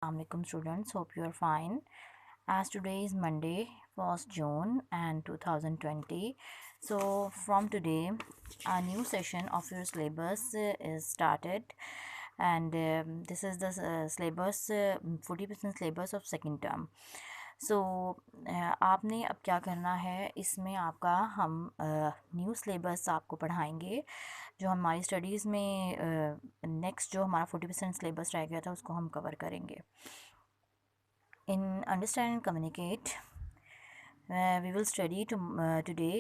Assalamualaikum students, hope you are fine. As today is Monday, 1st June and 2020. So from today, a new session of your syllabus is started, and this is the syllabus 40% syllabus of second term. सो आपने अब क्या करना है, इसमें आपका हम new syllabus आपको पढ़ाएंगे जो हमारी स्टडीज़ में नेक्स्ट जो हमारा 40% सिलेबस रह गया था उसको हम कवर करेंगे. In understand and communicate we will study today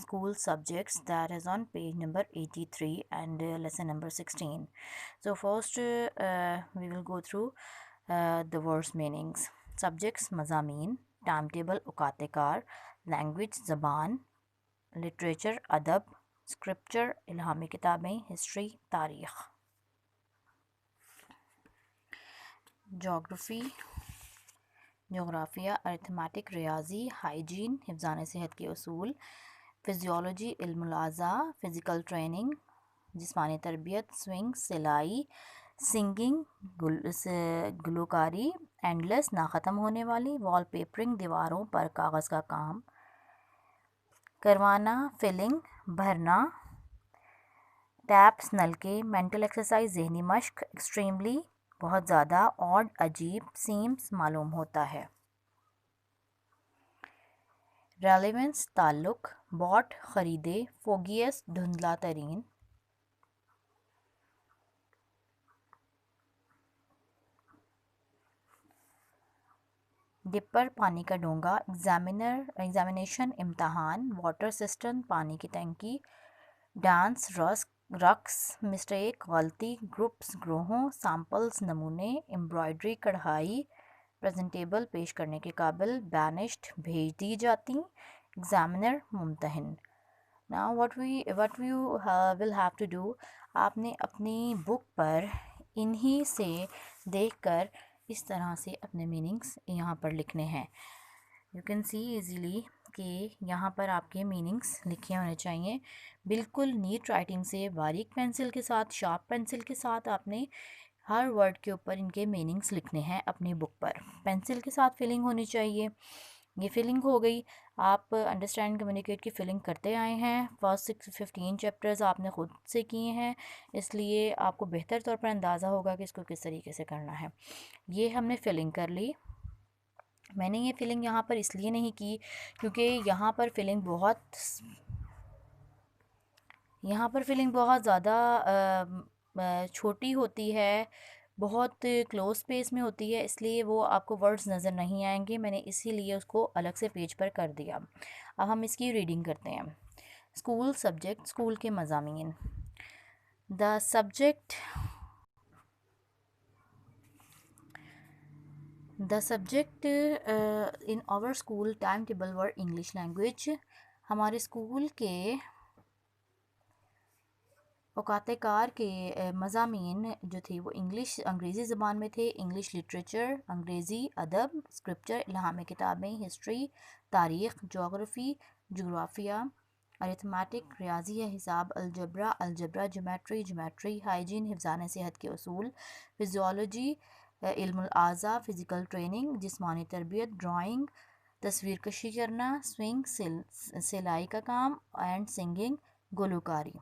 school subjects that is on page number 83 and lesson number 16. So first we will go through the words meanings. Subjects मज़ामीन, timetable औकात car, language ज़बान, literature अदब, scripture इल्हामी किताबें, history तारीख़. Geography जोग्राफिया, arithmetic रियाजी, hygiene हिफ्ज़ान सेहत के उसूल, physiology इल्मुल आज़ा, physical training जिस्मानी तरबियत, स्विंग सिलाई, सिंगिंग गुलकारी, एंडलेस ना ख़त्म होने वाली, वॉलपेपरिंग दीवारों पर कागज़ का काम करवाना, फिलिंग भरना, टैप्स नलके, मेंटल एक्सरसाइज जहनी मश्क, एक्सट्रीमली बहुत ज़्यादा, ऑड अजीब, सीम्स मालूम होता है, रेलेवेंस ताल्लुक, बॉट ख़रीदे, फोगियस धुंधला तरीन, डिपर पानी का डोंगा, एग्जामिनेशन इम्तहान, वाटर सिस्टम पानी की टंकी, डांस रक्स, मिस्टेक गलती, ग्रुप्स ग्रोहों, सैम्पल्स नमूने, एम्ब्रॉयडरी कढ़ाई, प्रेजेंटेबल पेश करने के काबिल, बैनिश्ड भेज दी जाती, एग्जामिनर मुमतहिन. Now what you will have to do, आपने अपनी बुक पर इन्हीं से देखकर इस तरह से अपने मीनिंग्स यहाँ पर लिखने हैं. यू कैन सी इजीली कि यहाँ पर आपके मीनिंग्स लिखे होने चाहिए बिल्कुल नीट राइटिंग से, बारीक पेंसिल के साथ, शार्प पेंसिल के साथ आपने हर वर्ड के ऊपर इनके मीनिंग्स लिखने हैं अपनी बुक पर. पेंसिल के साथ फिलिंग होनी चाहिए. ये फिलिंग हो गई. आप अंडरस्टैंड कम्युनिकेट की फिलिंग करते आए हैं. फर्स्ट 15 चैप्टर्स आपने ख़ुद से किए हैं, इसलिए आपको बेहतर तौर पर अंदाज़ा होगा कि इसको किस तरीके से करना है. ये हमने फिलिंग कर ली. मैंने ये फिलिंग यहाँ पर इसलिए नहीं की क्योंकि यहाँ पर फिलिंग बहुत ज़्यादा छोटी होती है, बहुत क्लोज स्पेस में होती है, इसलिए वो आपको वर्ड्स नज़र नहीं आएंगे. मैंने इसीलिए उसको अलग से पेज पर कर दिया. अब हम इसकी रीडिंग करते हैं. स्कूल सब्जेक्ट, स्कूल के मज़ामीन. The subject in our school time table were English language. हमारे स्कूल के औकात कार के मज़ामीन जो थे वो अंग्रेज़ी ज़बान में थे. इंग्लिश लिटरेचर, अंग्रेज़ी अदब, स्क्रिप्चर इल्हामी किताबें, हिस्ट्री तारीख़, जोग्राफ़ी जोग्राफिया, अरिथमेटिक रियाजी या हिसाब, अलजबरा ज्योमेट्री, हाइजीन हिफ्ज़ान सेहत के उसूल, फिजियोलॉजी इल्मुल आज़ा, फ़िज़िकल ट्रेनिंग जिस्मानी तरबियत, ड्राइंग तस्वीर कशी करना, स्विंग सिलाई का काम, एंड सिंगिंग गुलकारी.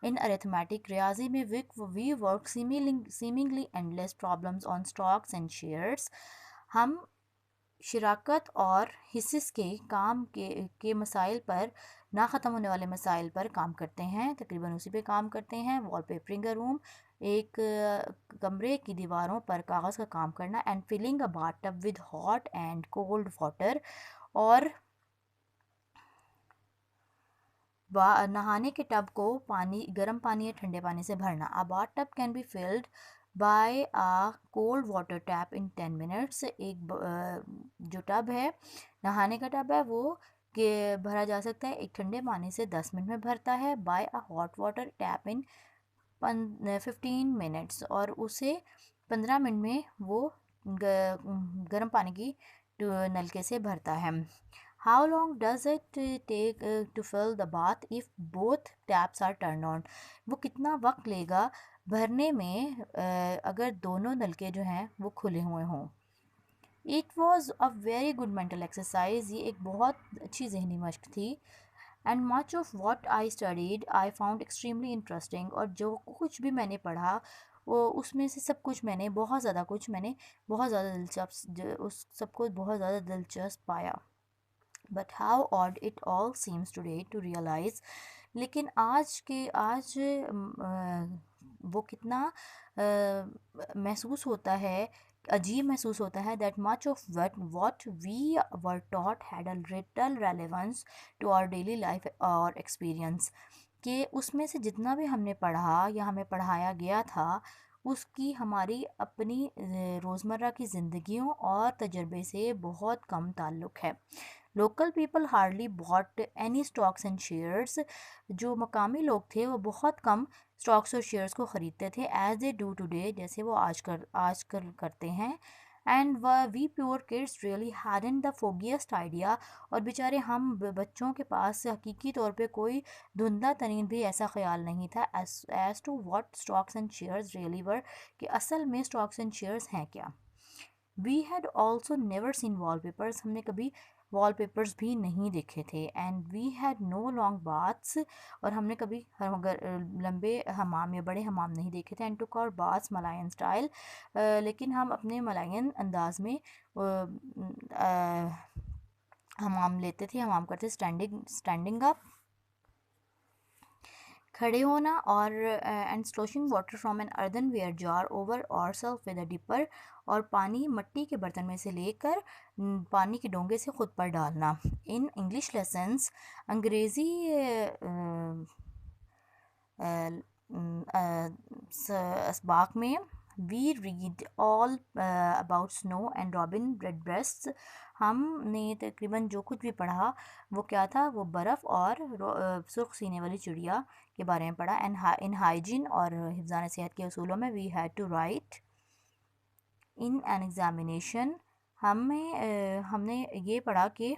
इन अरिथमेटिक रियाजी में we work seemingly endless problems on stocks and shares. हम शराकत और हिस्सेस के काम के मसाइल पर, ना ख़त्म होने वाले मसाइल पर काम करते हैं, तकरीबन उसी पे काम करते हैं. वॉलपेपरिंग अ रूम, एक कमरे की दीवारों पर कागज़ का काम करना. And filling a bathtub with hot and cold water, और नहाने के टब को गर्म पानी या ठंडे पानी से भरना. A bath tub can be filled by a cold water tap in 10 minutes. जो टब है, नहाने का टब है, वो भरा जा सकता है एक ठंडे पानी से 10 मिनट में भरता है. By a hot water tap in 15 minutes, और उसे 15 मिनट में वो गर्म पानी की नलके से भरता है. How long does it take to fill the bath if both taps are turned on? वो कितना वक्त लेगा भरने में अगर दोनों नलके जो हैं वो खुले हुए हों। It was a very good mental exercise, ये एक बहुत अच्छी जहनी मश्क थी। And much of what I studied I found extremely interesting, और जो कुछ भी मैंने पढ़ा वो उसमें से सब कुछ मैंने बहुत ज़्यादा बहुत ज़्यादा दिलचस्प उस सबको बहुत ज़्यादा दिलचस्प पाया। But how odd it all seems today to realise, लेकिन आज वो कितना महसूस होता है, अजीब महसूस होता है, that much of what we were taught had a little relevance to our daily life और एक्सपीरियंस, कि उसमें से जितना भी हमने पढ़ा या हमें पढ़ाया गया था उसकी हमारी अपनी रोज़मर्रा की ज़िंदगियों और तजर्बे से बहुत कम ताल्लुक़ है। Local people hardly bought any stocks and shares, जो मकामी लोग थे वो बहुत कम स्टॉक्स और शेयर्स को ख़रीदते थे, एज दे डू टुडे, जैसे वो आजकल करते हैं। And we poor kids really hadn't the foggiest idea, और बेचारे हम बच्चों के पास हकीकी तौर पे कोई धुंधला तरीन भी ऐसा ख्याल नहीं था as to what stocks and shares really were, कि असल में स्टॉक्स एंड शेयर्स हैं क्या। We had also never seen wallpapers, हमने कभी वॉलपेपर्स भी नहीं देखे थे। And we had no long baths, और हमने कभी लंबे हमाम या बड़े हमाम नहीं देखे थे। And took our baths Malayan style, लेकिन हम अपने मलायन अंदाज में हमाम लेते थे, हमाम करते, स्टैंडिंग अप, खड़े होना, और and sloshing water from an earthen ware jar over our self with a dipper, और पानी मट्टी के बर्तन में से लेकर पानी के डोंगे से खुद पर डालना। इन इंग्लिश लेसन्स, अंग्रेज़ी असबाक में, we read all about snow and robin redbreasts, हमने तकरीबन जो कुछ भी पढ़ा वो क्या था, वो बर्फ़ और सुर्ख सीने वाली चिड़िया के बारे में पढ़ा। एंड इन हाइजीन और हिफ्ज़ान सेहत के असूलों में, we had to write in an examination, हमने ये पढ़ा कि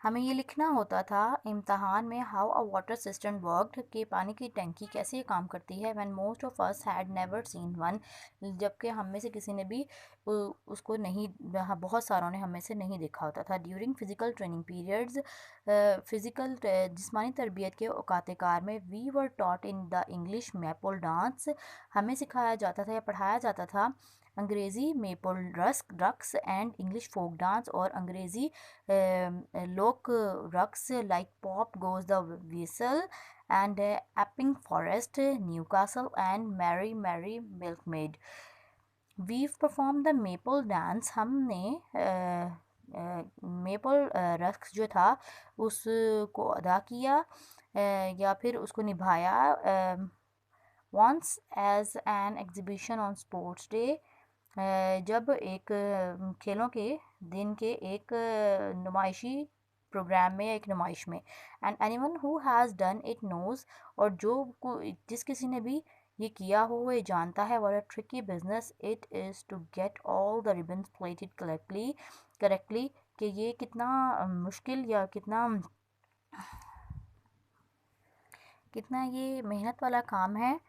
हमें ये लिखना होता था इम्तहान में, how a water system worked, कि पानी की टंकी कैसे काम करती है। When most of us had never seen one, जबकि हम में से किसी ने भी उसको नहीं, बहुत सारों ने हम में से नहीं देखा होता था। During physical training periods, physical जिस्मानी तरबियत के औकात कार में, we were taught in the English maypole dance, हमें सिखाया जाता था या पढ़ाया जाता था अंग्रेज़ी मेपल रक्स एंड इंग्लिश फोक डांस, और अंग्रेज़ी लोक रक्स like pop goes the weasel and Epping Forest, Newcastle and Mary Mary milkmaid. We perform the maypole dance, हमने मेपल रक्स जो था उसको अदा किया या फिर उसको निभाया, once as an exhibition on sports day, जब एक खेलों के दिन के एक नुमाइशी प्रोग्राम में, एक नुमाइश में। And anyone who has done it knows, और जिस किसी ने भी ये किया हो वो ये जानता है, what a tricky business it is to get all the ribbons plaited correctly, कि ये कितना मुश्किल या कितना ये मेहनत वाला काम है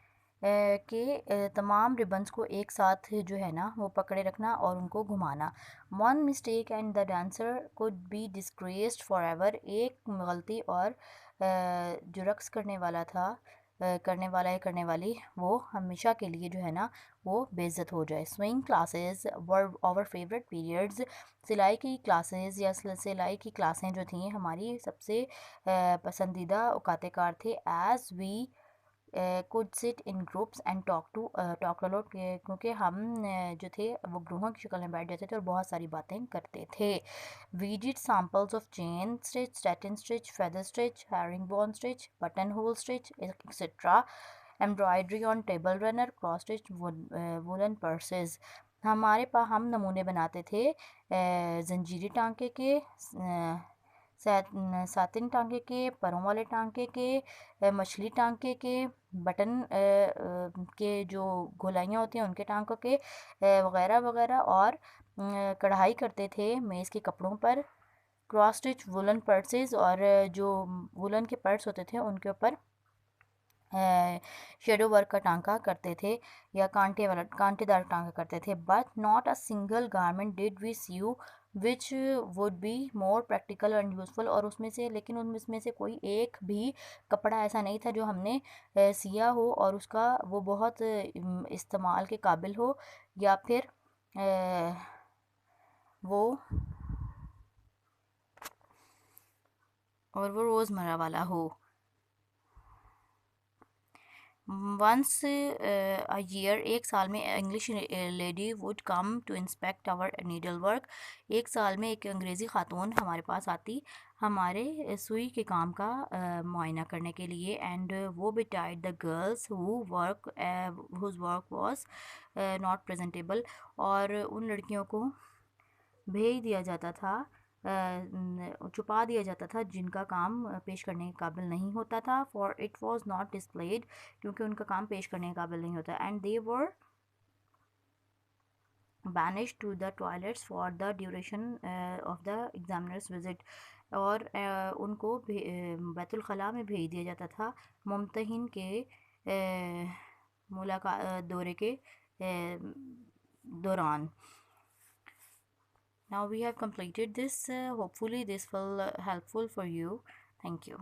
कि तमाम रिबन्स को एक साथ जो है ना वो पकड़े रखना और उनको घुमाना। One mistake and the dancer could be disgraced for ever, एक गलती और जो रक्स करने वाला था, करने वाला या करने वाली, वो हमेशा के लिए जो है ना वो बेइज्जत हो जाए। Sewing classes were our favourite periods, सिलाई की क्लासेस या सिलाई की क्लासें जो थी हमारी सबसे पसंदीदा औकात कार थे। As we could sit in groups and talk a lot, क्योंकि हम जो थे वो ग्रुपों की शक्ल में बैठ जाते थे और बहुत सारी बातें करते थे। We did samples of chain stitch, satin stitch, feather stitch, herringbone stitch, button hole stitch etcetera, embroidery on table runner, cross stitch woollen purses. हम नमूने बनाते थे जंजीरी टांके के, सातिन टांके के, परों वाले टांके के, मछली टांके के, बटन के जो गोलाइयाँ होती हैं उनके टांकों के, वगैरह वगैरह, और कढ़ाई करते थे मेज़ के कपड़ों पर, क्रॉस स्टिच वुलन पर्सेस, और जो वुलन के पर्स होते थे उनके ऊपर शेडो वर्क का टांका करते थे या कांटेदार टांका करते थे, but not a single garment did we sew which would be more practical and useful. और उसमें से, लेकिन उनमें से कोई एक भी कपड़ा ऐसा नहीं था जो हमने सिया हो और उसका वो बहुत इस्तेमाल के काबिल हो, या फिर वो और वो रोज़मर्रा वाला हो। वंस अ ईयर, एक साल में, English lady would come to inspect our needle work. एक साल में एक अंग्रेज़ी खातून हमारे पास आती हमारे सुई के काम का मुआयना करने के लिए। एंड वो भी tied the girls whose work was not presentable. और उन लड़कियों को भेज दिया जाता था, छुपा दिया जाता था जिनका काम पेश करने के काबिल नहीं होता था। For it was not displayed, क्योंकि उनका काम पेश करने के काबिल नहीं होता। And they were banished to the toilets for the duration of the examiner's visit। और उनको बैतुल खला में भेज दिया जाता था मुमतहिन के मुलाकात दौरे के दौरान। Now we have completed this. Hopefully this will helpful for you. Thank you.